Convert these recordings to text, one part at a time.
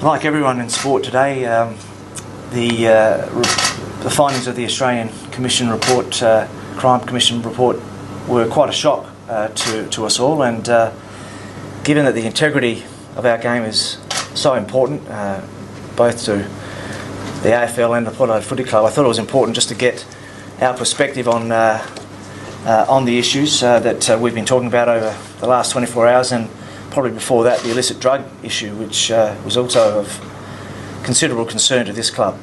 Like everyone in sport today, the findings of the Australian Commission report, Crime Commission report, were quite a shock to us all. And given that the integrity of our game is so important, both to the AFL and the Port Adelaide Footy Club, I thought it was important just to get our perspective on the issues that we've been talking about over the last 24 hours, and probably before that, the illicit drug issue, which was also of considerable concern to this club.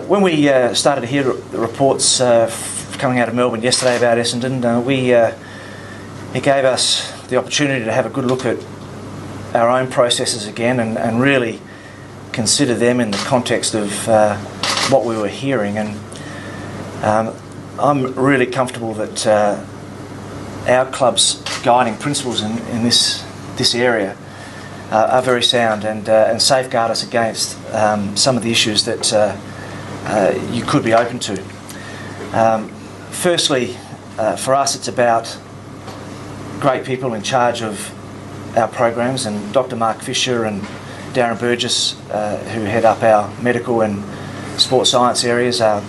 When we started to hear the reports coming out of Melbourne yesterday about Essendon, it gave us the opportunity to have a good look at our own processes again and really consider them in the context of what we were hearing. And I'm really comfortable that our club's guiding principles in this area are very sound and safeguard us against some of the issues that you could be open to. Firstly, for us, it's about great people in charge of our programs, and Dr. Mark Fisher and Darren Burgess, who head up our medical and sports science areas, are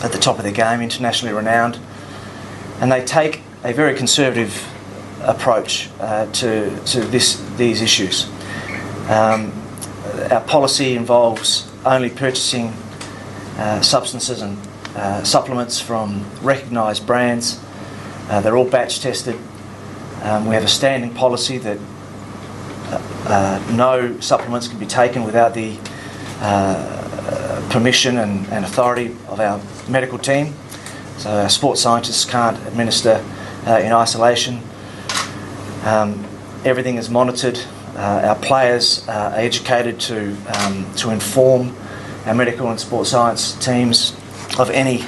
at the top of their game, internationally renowned, and they take a very conservative approach to these issues. Our policy involves only purchasing substances and supplements from recognised brands. They're all batch tested. We have a standing policy that no supplements can be taken without the permission and authority of our medical team. So our sports scientists can't administer in isolation. Everything is monitored. Our players are educated to inform our medical and sports science teams of any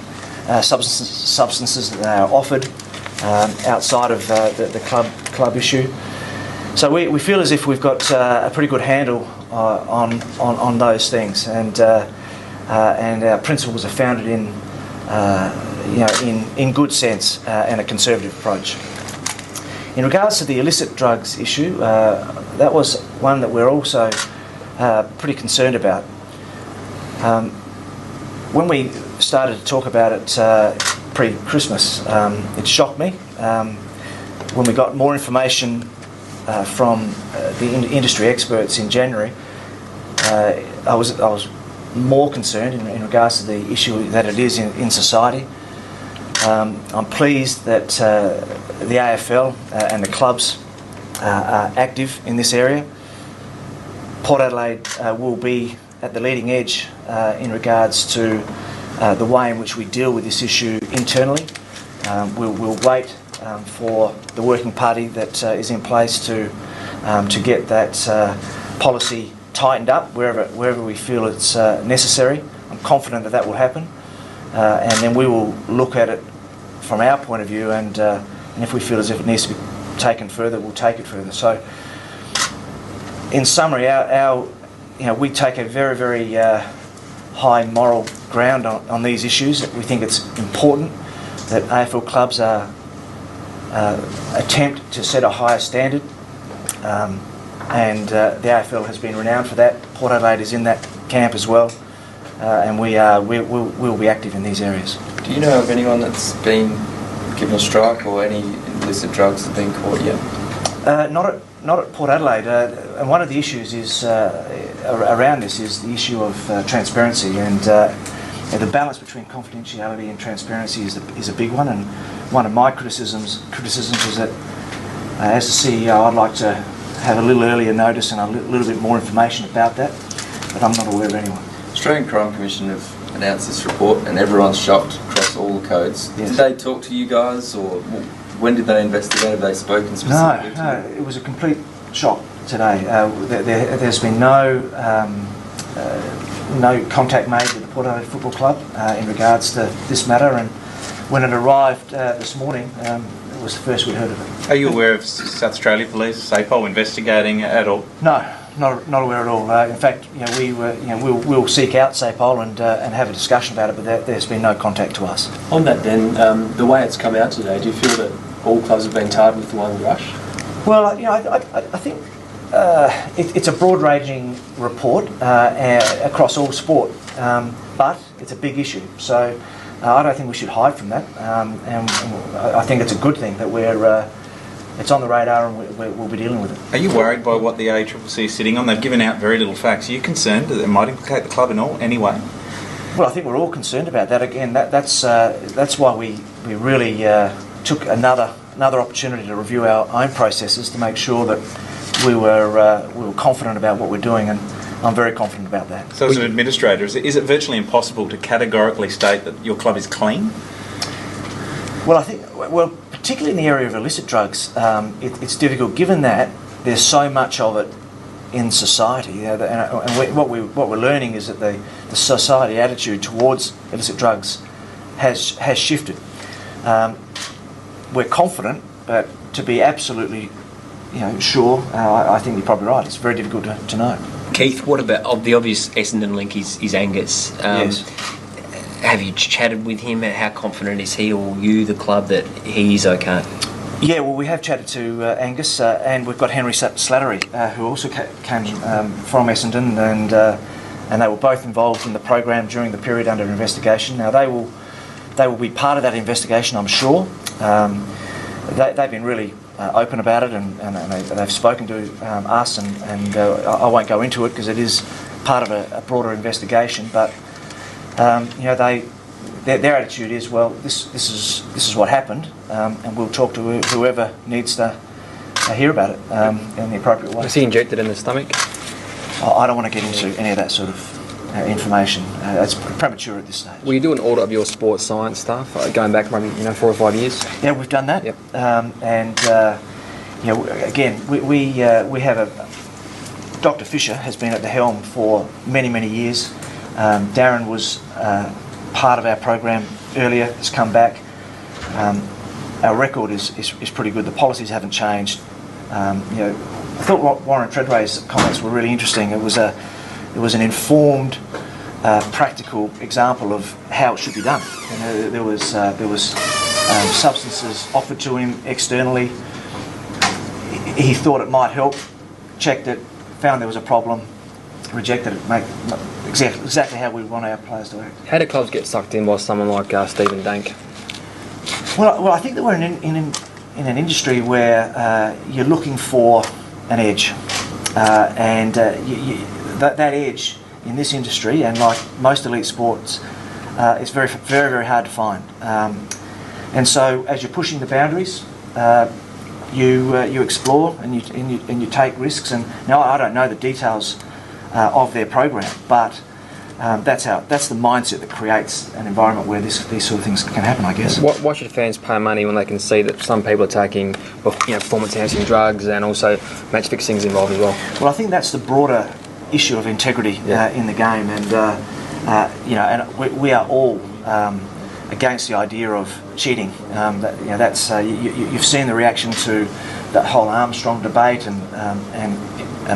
substances that are offered outside of the club issue. So we feel as if we've got a pretty good handle on those things, and our principles are founded in good sense and a conservative approach. In regards to the illicit drugs issue, that was one that we're also pretty concerned about. When we started to talk about it pre-Christmas, it shocked me. When we got more information from the industry experts in January, I was more concerned in regards to the issue that it is in society. I'm pleased that the AFL and the clubs are active in this area. Port Adelaide will be at the leading edge in regards to the way in which we deal with this issue internally. We'll wait for the working party that is in place to get that policy tightened up wherever we feel it's necessary. I'm confident that will happen, and then we will look at it from our point of view, and if we feel as if it needs to be taken further, we'll take it further. So, in summary, we take a very, very high moral ground on these issues. We think it's important that AFL clubs attempt to set a higher standard, and the AFL has been renowned for that. Port Adelaide is in that camp as well, and we'll be active in these areas. Do you know of anyone that's been given a strike or any illicit drugs have been caught yet? Not at Port Adelaide, and one of the issues is around this is the issue of transparency, and the balance between confidentiality and transparency is a big one. And one of my criticisms is that as the CEO, I'd like to have a little earlier notice and a little bit more information about that, but I'm not aware of anyone. Australian Crime Commission have announced this report, and everyone's shocked across all the codes. Yes. Did they talk to you guys, or when did they investigate? Have they spoken specifically? No, it was a complete shock today. There's been no contact made with the Port Adelaide Football Club in regards to this matter, and when it arrived this morning, it was the first we'd heard of it. Are you aware of South Australia Police, SAPOL, investigating at all? No, not aware at all. In fact, we'll seek out SAPOL and have a discussion about it, but there's been no contact to us. On that then, the way it's come out today, do you feel that all clubs have been tarred with one brush? Well, I think It's a broad-ranging report across all sport, but it's a big issue. So I don't think we should hide from that, and I think it's a good thing that it's on the radar and we'll be dealing with it. Are you worried by what the ACCC is sitting on? They've given out very little facts. Are you concerned that it might implicate the club in any way? Well, I think we're all concerned about that. Again, that's why we really took another opportunity to review our own processes to make sure that we were confident about what we're doing, and I'm very confident about that. So as an administrator, is it virtually impossible to categorically state that your club is clean? Well, particularly in the area of illicit drugs, it's difficult given that there's so much of it in society. And what we're learning is that the society attitude towards illicit drugs has shifted. We're confident, but to be absolutely sure, I think you're probably right. It's very difficult to know. Keith, what about the obvious Essendon link is Angus? Yes. Have you chatted with him? How confident is he or you, the club, that he is okay? Yeah, well, we have chatted to Angus, and we've got Henry Slattery, who also came from Essendon, and they were both involved in the program during the period under investigation. Now they will be part of that investigation, I'm sure. They've been really open about it, and they've spoken to us, and I won't go into it because it is part of a broader investigation. But their attitude is, well, this is what happened, and we'll talk to whoever needs to hear about it in the appropriate way. Was he injected in the stomach? I don't want to get into any of that sort of information. It's premature at this stage. Will you do an audit of your sports science stuff, going back maybe 4 or 5 years? Yeah, we've done that. Yep. Again, we have Dr. Fisher has been at the helm for many years. Darren was part of our program earlier, has come back. Our record is pretty good. The policies haven't changed. I thought Warren Treadway's comments were really interesting. It was an informed, practical example of how it should be done. There was substances offered to him externally. He thought it might help, checked it, found there was a problem, rejected it. Exactly how we want our players to act. How do clubs get sucked in by someone like Stephen Dank? Well, I think that we're in an industry where you're looking for an edge, and that edge in this industry, and like most elite sports, is very hard to find. And so, as you're pushing the boundaries, you explore and you take risks. And now I don't know the details of their program, but that's the mindset that creates an environment where these sort of things can happen, I guess. Why should fans pay money when they can see that some people are taking performance-enhancing drugs and also match fixing's involved as well? Well, I think that's the broader issue of integrity in the game, and we are all against the idea of cheating. You've seen the reaction to that whole Armstrong debate, and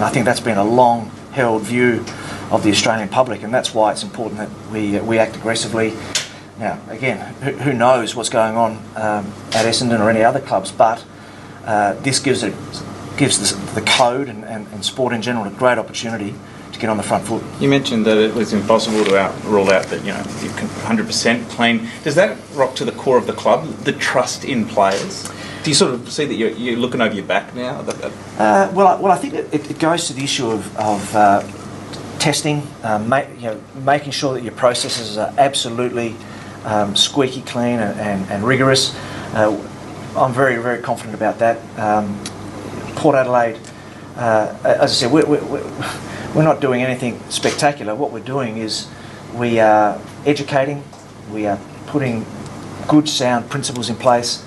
I think that's been a long-held view of the Australian public, and that's why it's important that we act aggressively. Now, again, who knows what's going on at Essendon or any other clubs, but this gives the code and sport in general a great opportunity to get on the front foot. You mentioned that it was impossible to rule out that you can 100% clean. Does that rock to the core of the club, the trust in players? Do you sort of see that you're looking over your back now? Well, I think it goes to the issue of testing, making sure that your processes are absolutely squeaky clean and rigorous. I'm very confident about that. Port Adelaide, as I said, we're not doing anything spectacular. What we're doing is we are educating, we are putting good, sound principles in place,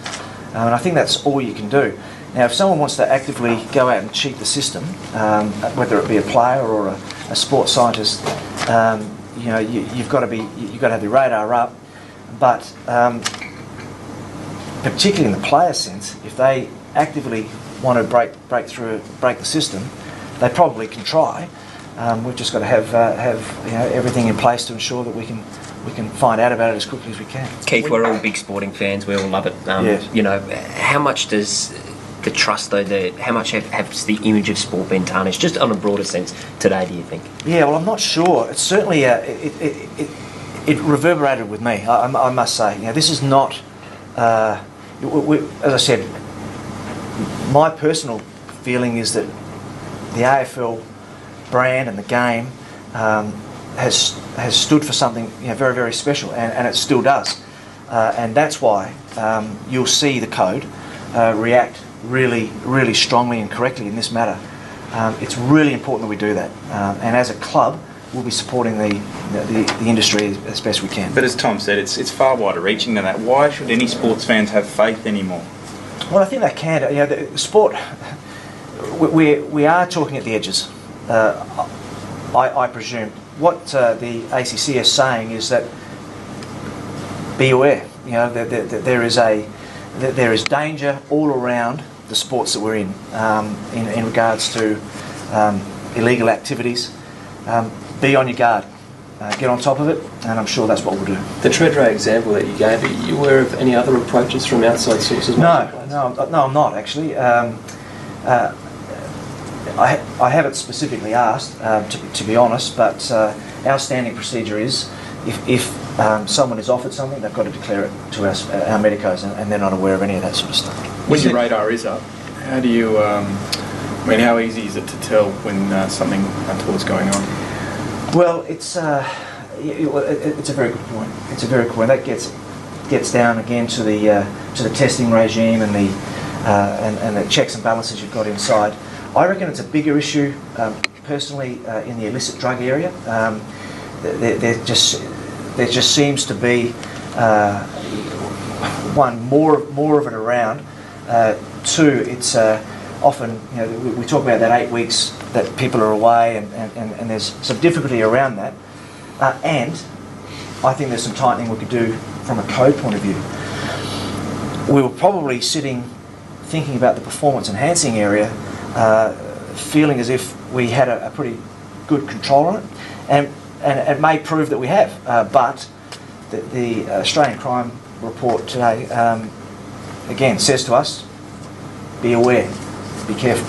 and I think that's all you can do. Now, if someone wants to actively go out and cheat the system, whether it be a player or a sports scientist, you've got to have your radar up. But particularly in the player sense, if they actively want to break the system, they probably can try. We've just got to have everything in place to ensure that we can find out about it as quickly as we can. Keith, we're all big sporting fans. We all love it. Yes. How much does the trust though? How much has the image of sport been tarnished, just on a broader sense today? Do you think? Yeah, well, I'm not sure. It's certainly it reverberated with me. I must say, this is not. As I said, my personal feeling is that the AFL brand and the game has stood for something very, very special, and it still does. And that's why you'll see the code react really, really strongly and correctly in this matter. It's really important that we do that. And as a club, we'll be supporting the industry as best we can. But as Tom said, it's far wider reaching than that. Why should any sports fans have faith anymore? Well, I think they can. The sport, we are talking at the edges, I presume. What the ACC is saying is that be aware. There is danger all around the sports that we're in regards to illegal activities. Be on your guard. Get on top of it, and I'm sure that's what we'll do. The Treadray example that you gave, are you aware of any other approaches from outside sources? No, I'm not actually. I haven't specifically asked, to be honest, but our standing procedure is if someone is offered something, they've got to declare it to us, our medicos, and they're not aware of any of that sort of stuff. When your radar is up, how do you, how easy is it to tell when something untoward's going on? Well, it's a very good point. It's a very good point. That gets down again to the testing regime and the checks and balances you've got inside. I reckon it's a bigger issue, personally, in the illicit drug area. There just seems to be one more of it around. Two, it's often we talk about that 8 weeks that people are away, and there's some difficulty around that. And I think there's some tightening we could do from a code point of view. We were probably thinking about the performance enhancing area, feeling as if we had a pretty good control on it, and it may prove that we have. But the Australian Crime Report today again says to us, be aware, be careful.